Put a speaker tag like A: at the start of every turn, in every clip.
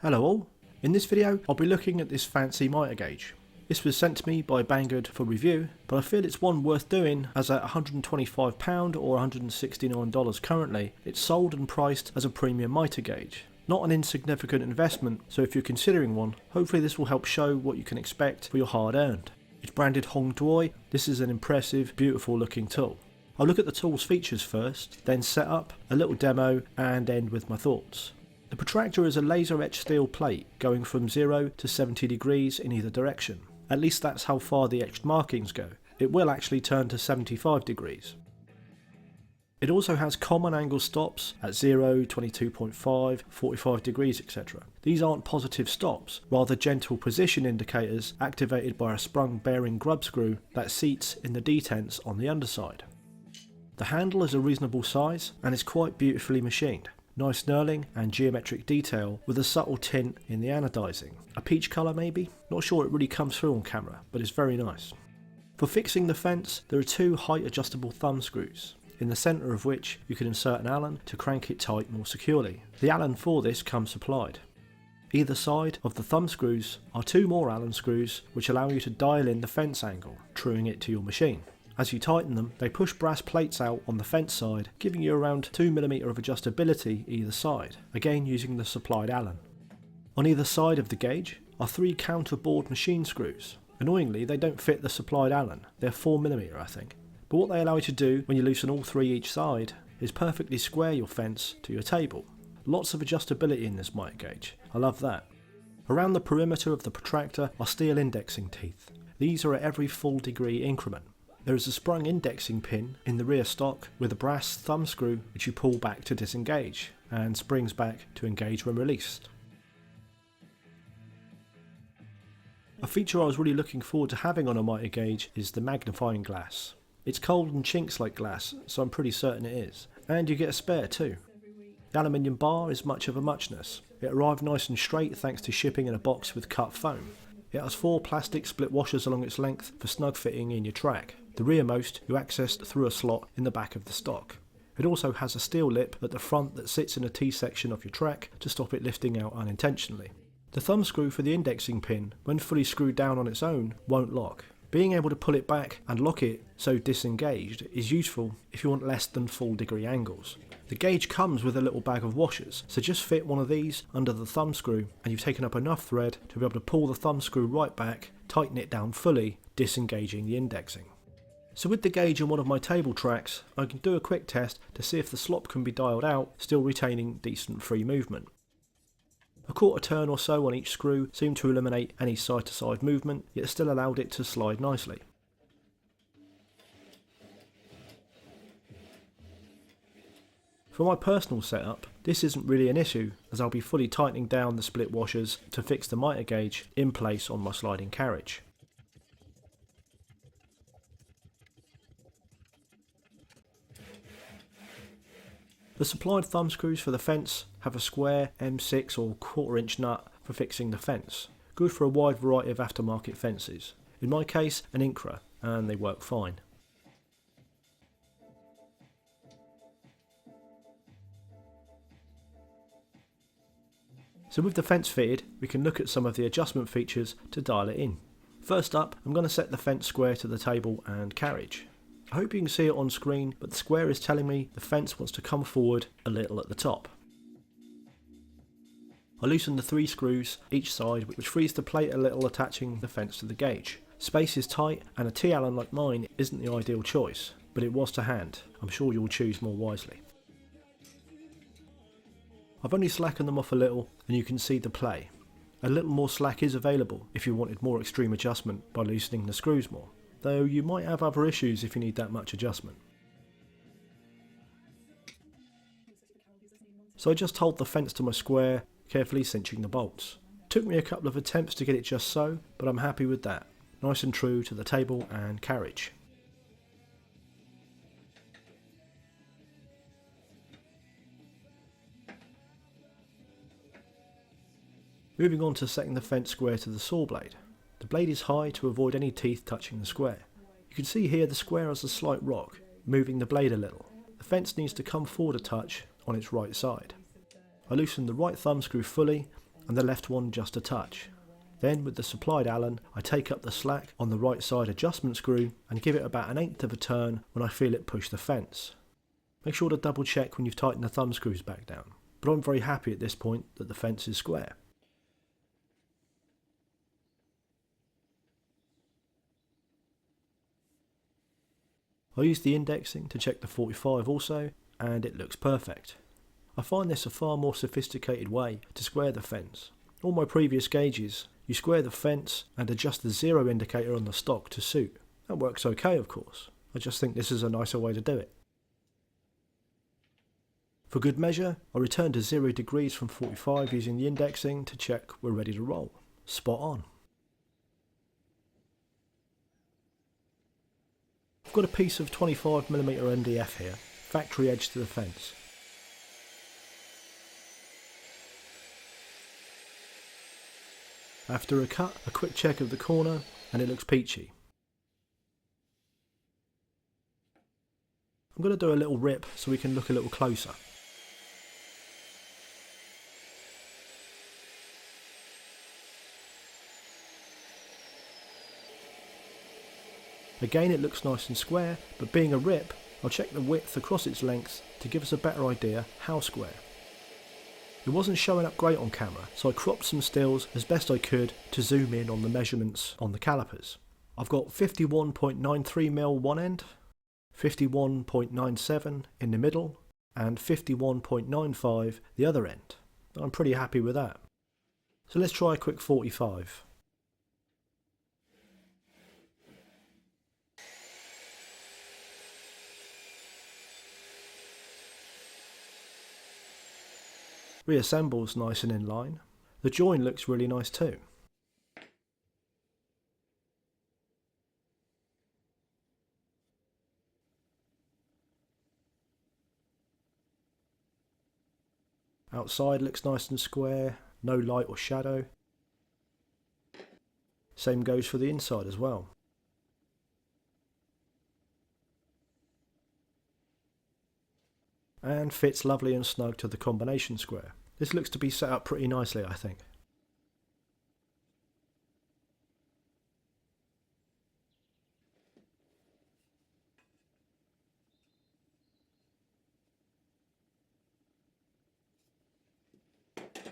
A: Hello all, in this video I'll be looking at this fancy mitre gauge. This was sent to me by Banggood for review, but I feel it's one worth doing as at £125 or $169 currently, it's sold and priced as a premium mitre gauge. Not an insignificant investment, so if you're considering one, hopefully this will help show what you can expect for your hard earned. It's branded Hongdui. This is an impressive, beautiful looking tool. I'll look at the tool's features first, then set up, a little demo and end with my thoughts. The protractor is a laser etched steel plate going from 0 to 70 degrees in either direction. At least that's how far the etched markings go. It will actually turn to 75 degrees. It also has common angle stops at 0, 22.5, 45 degrees, etc. These aren't positive stops, rather gentle position indicators activated by a sprung bearing grub screw that seats in the detents on the underside. The handle is a reasonable size and is quite beautifully machined. Nice knurling and geometric detail with a subtle tint in the anodizing. A peach colour maybe? Not sure it really comes through on camera, but it's very nice. For fixing the fence, there are two height adjustable thumb screws, in the centre of which you can insert an Allen to crank it tight more securely. The Allen for this comes supplied. Either side of the thumb screws are two more Allen screws which allow you to dial in the fence angle, truing it to your machine. As you tighten them, they push brass plates out on the fence side, giving you around 2mm of adjustability either side, again using the supplied Allen. On either side of the gauge are three counterboard machine screws. Annoyingly, they don't fit the supplied Allen, they're 4mm I think. But what they allow you to do when you loosen all three each side is perfectly square your fence to your table. Lots of adjustability in this mitre gauge, I love that. Around the perimeter of the protractor are steel indexing teeth. These are at every full degree increment. There is a sprung indexing pin in the rear stock with a brass thumb screw which you pull back to disengage and springs back to engage when released. A feature I was really looking forward to having on a mitre gauge is the magnifying glass. It's cold and chinks like glass, so I'm pretty certain it is. And you get a spare too. The aluminium bar is much of a muchness. It arrived nice and straight thanks to shipping in a box with cut foam. It has four plastic split washers along its length for snug fitting in your track. The rearmost you access through a slot in the back of the stock. It also has a steel lip at the front that sits in a T-section of your track to stop it lifting out unintentionally. The thumb screw for the indexing pin, when fully screwed down on its own, won't lock. Being able to pull it back and lock it so disengaged is useful if you want less than full degree angles. The gauge comes with a little bag of washers, so just fit one of these under the thumb screw and you've taken up enough thread to be able to pull the thumb screw right back, tighten it down fully, disengaging the indexing. So with the gauge on one of my table tracks, I can do a quick test to see if the slop can be dialed out, still retaining decent free movement. A quarter turn or so on each screw seemed to eliminate any side to side movement, yet still allowed it to slide nicely. For my personal setup, this isn't really an issue as I'll be fully tightening down the split washers to fix the mitre gauge in place on my sliding carriage. The supplied thumb screws for the fence have a square M6 or 1/4 inch nut for fixing the fence, good for a wide variety of aftermarket fences. In my case, an Incra, and they work fine. So with the fence fitted, we can look at some of the adjustment features to dial it in. First up, I'm going to set the fence square to the table and carriage. I hope you can see it on screen, but the square is telling me the fence wants to come forward a little at the top. I loosen the three screws each side, which frees the plate a little attaching the fence to the gauge. Space is tight and a T-Allen like mine isn't the ideal choice, but it was to hand. I'm sure you'll choose more wisely. I've only slackened them off a little and you can see the play. A little more slack is available if you wanted more extreme adjustment by loosening the screws more, though you might have other issues if you need that much adjustment. So I just hold the fence to my square, carefully cinching the bolts. Took me a couple of attempts to get it just so, but I'm happy with that. Nice and true to the table and carriage. Moving on to setting the fence square to the saw blade. The blade is high to avoid any teeth touching the square. You can see here the square has a slight rock, moving the blade a little. The fence needs to come forward a touch on its right side. I loosen the right thumb screw fully and the left one just a touch. Then with the supplied Allen, I take up the slack on the right side adjustment screw and give it about 1/8 of a turn when I feel it push the fence. Make sure to double check when you've tightened the thumb screws back down, but I'm very happy at this point that the fence is square. I use the indexing to check the 45 also, and it looks perfect. I find this a far more sophisticated way to square the fence. All my previous gauges, you square the fence and adjust the zero indicator on the stock to suit. That works okay, of course. I just think this is a nicer way to do it. For good measure, I return to 0 degrees from 45 using the indexing to check we're ready to roll. Spot on. I've got a piece of 25mm MDF here, factory edge to the fence. After a cut, a quick check of the corner, and it looks peachy. I'm going to do a little rip so we can look a little closer. Again, it looks nice and square, but being a rip, I'll check the width across its length to give us a better idea how square. It wasn't showing up great on camera, so I cropped some stills as best I could to zoom in on the measurements on the calipers. I've got 51.93mm one end, 51.97 in the middle, and 51.95 the other end. I'm pretty happy with that. So let's try a quick 45. Reassembles nice and in line. The join looks really nice too. Outside looks nice and square, no light or shadow. Same goes for the inside as well. And fits lovely and snug to the combination square. This looks to be set up pretty nicely, I think.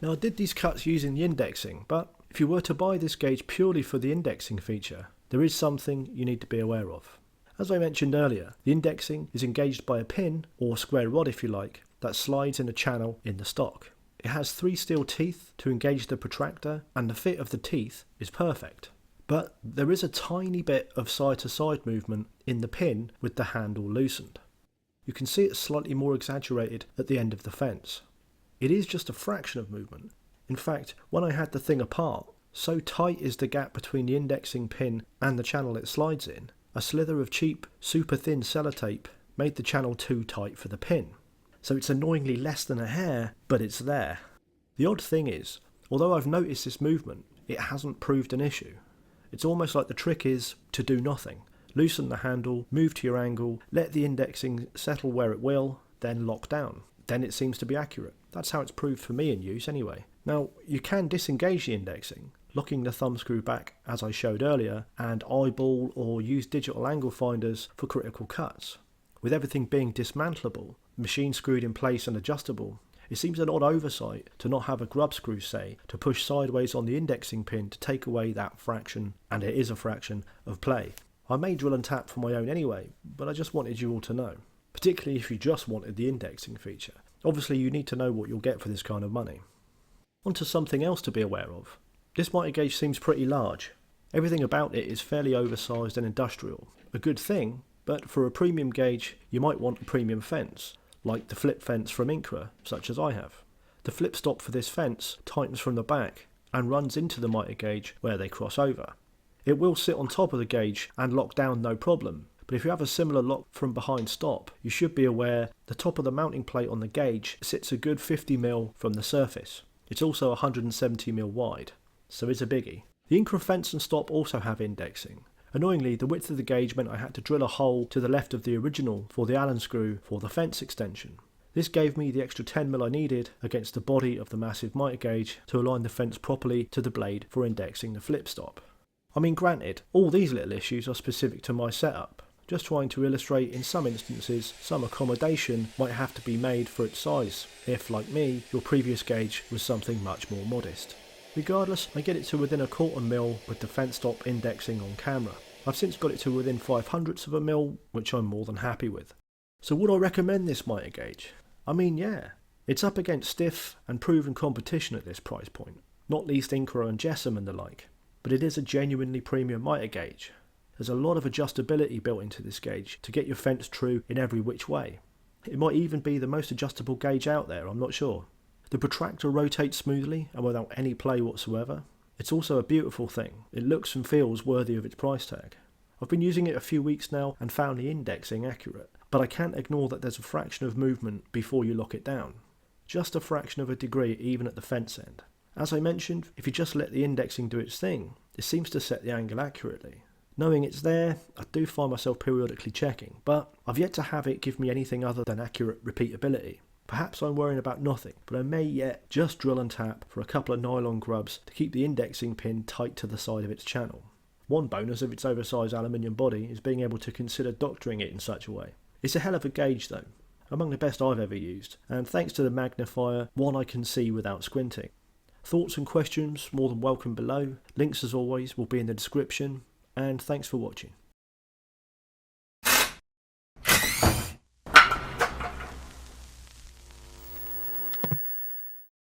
A: Now I did these cuts using the indexing, but if you were to buy this gauge purely for the indexing feature, there is something you need to be aware of. As I mentioned earlier, the indexing is engaged by a pin, or square rod if you like, that slides in a channel in the stock. It has 3 steel teeth to engage the protractor, and the fit of the teeth is perfect. But there is a tiny bit of side to side movement in the pin with the handle loosened. You can see it slightly more exaggerated at the end of the fence. It is just a fraction of movement. In fact, when I had the thing apart, so tight is the gap between the indexing pin and the channel it slides in, a slither of cheap, super thin sellotape made the channel too tight for the pin. So it's annoyingly less than a hair, but it's there. The odd thing is, although I've noticed this movement, it hasn't proved an issue. It's almost like the trick is to do nothing. Loosen the handle, move to your angle, let the indexing settle where it will, then lock down. Then it seems to be accurate. That's how it's proved for me in use anyway. Now, you can disengage the indexing, locking the thumb screw back as I showed earlier, and eyeball or use digital angle finders for critical cuts. With everything being dismantleable, machine screwed in place and adjustable, it seems an odd oversight to not have a grub screw, say, to push sideways on the indexing pin to take away that fraction, and it is a fraction, of play. I may drill and tap for my own anyway, but I just wanted you all to know. Particularly if you just wanted the indexing feature. Obviously you need to know what you'll get for this kind of money. On to something else to be aware of. This mitre gauge seems pretty large. Everything about it is fairly oversized and industrial. A good thing, but for a premium gauge you might want a premium fence, like the flip fence from Mitre, such as I have. The flip stop for this fence tightens from the back and runs into the mitre gauge where they cross over. It will sit on top of the gauge and lock down no problem, but if you have a similar lock from behind stop, you should be aware the top of the mounting plate on the gauge sits a good 50mm from the surface. It's also 170mm wide, so it's a biggie. The Mitre fence and stop also have indexing. Annoyingly, the width of the gauge meant I had to drill a hole to the left of the original for the Allen screw for the fence extension. This gave me the extra 10mm I needed against the body of the massive mitre gauge to align the fence properly to the blade for indexing the flip stop. I mean, granted, all these little issues are specific to my setup, just trying to illustrate in some instances some accommodation might have to be made for its size, if, like me, your previous gauge was something much more modest. Regardless, I get it to within 1/4 mil with the fence stop indexing on camera. I've since got it to within 0.05 of a mil, which I'm more than happy with. So would I recommend this mitre gauge? I mean, yeah. It's up against stiff and proven competition at this price point, not least Incra and Jessam and the like, but it is a genuinely premium mitre gauge. There's a lot of adjustability built into this gauge to get your fence true in every which way. It might even be the most adjustable gauge out there, I'm not sure. The protractor rotates smoothly and without any play whatsoever. It's also a beautiful thing. It looks and feels worthy of its price tag. I've been using it a few weeks now and found the indexing accurate, but I can't ignore that there's a fraction of movement before you lock it down. Just a fraction of a degree even at the fence end. As I mentioned, if you just let the indexing do its thing, it seems to set the angle accurately. Knowing it's there, I do find myself periodically checking, but I've yet to have it give me anything other than accurate repeatability. Perhaps I'm worrying about nothing, but I may yet just drill and tap for a couple of nylon grubs to keep the indexing pin tight to the side of its channel. One bonus of its oversized aluminium body is being able to consider doctoring it in such a way. It's a hell of a gauge though, among the best I've ever used, and thanks to the magnifier, one I can see without squinting. Thoughts and questions more than welcome below. Links as always will be in the description, and thanks for watching.